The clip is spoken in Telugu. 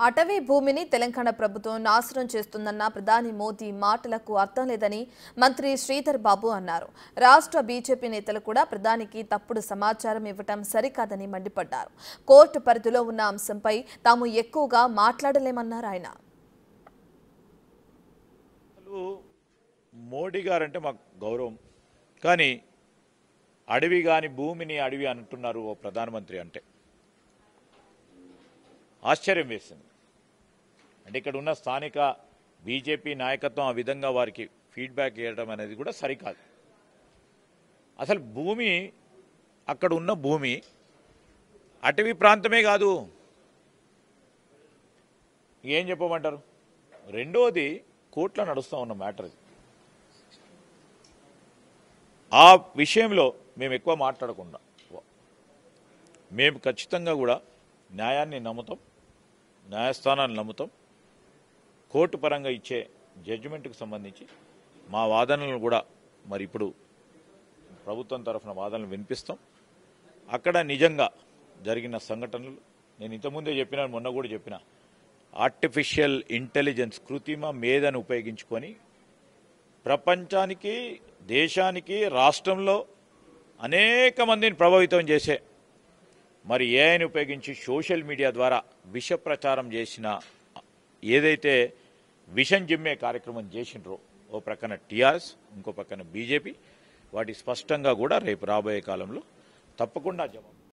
అటవీ భూమిని తెలంగాణ ప్రభుత్వం నాశనం చేస్తుందన్న ప్రధాని మోదీ మాటలకు అర్థం లేదని మంత్రి శ్రీధర్ బాబు అన్నారు. రాష్ట్ర బీజేపీ నేతలు కూడా ప్రధానికి తప్పుడు సమాచారం ఇవ్వటం సరికాదని మండిపడ్డారు. కోర్టు పరిధిలో ఉన్న అంశంపై తాము ఎక్కువగా మాట్లాడలేమన్నారు ఆయన. మోడీ గారంటే మాకు గౌరవం, కానీ అడవి కాని భూమిని అడవి అంటున్నారు ఓ ప్రధానమంత్రి అంటే ఆశ్చర్యం వేసింది. అంటే ఇక్కడ ఉన్న స్థానిక బీజేపీ నాయకత్వం ఆ విధంగా వారికి ఫీడ్బ్యాక్ ఇవ్వడం అనేది కూడా సరికాదు. అసలు భూమి, అక్కడ ఉన్న భూమి అటవీ ప్రాంతమే కాదు. ఏం చెప్పమంటారు? రెండోది కోర్టులో నడుస్తూ ఉన్న మ్యాటర్. ఆ విషయంలో మేము ఎక్కువ మాట్లాడకుండా మేము ఖచ్చితంగా కూడా న్యాయాన్ని నమ్ముతాం, న్యాయస్థానాన్ని నమ్ముతాం. కోర్టు పరంగా ఇచ్చే జడ్జిమెంట్కి సంబంధించి మా వాదనలను కూడా మరి ఇప్పుడు ప్రభుత్వం తరఫున వాదనలు వినిపిస్తాం. అక్కడ నిజంగా జరిగిన సంఘటనలు నేను ఇంతకుముందే చెప్పినా, మొన్న కూడా చెప్పిన, ఆర్టిఫిషియల్ ఇంటెలిజెన్స్ కృత్రిమ మేధను ఉపయోగించుకొని ప్రపంచానికి, దేశానికి, రాష్ట్రంలో అనేక మందిని ప్రభావితం చేసే మరి ఏఐని ఉపయోగించి సోషల్ మీడియా ద్వారా విష ప్రచారం చేసిన, ఏదైతే విషం జిమ్మే కార్యక్రమం చేసినరో ఓ ప్రక్కన టీఆర్ఎస్, ఇంకో పక్కన బీజేపీ, వాటి స్పష్టంగా కూడా రేపు రాబోయే కాలంలో తప్పకుండా జవాబు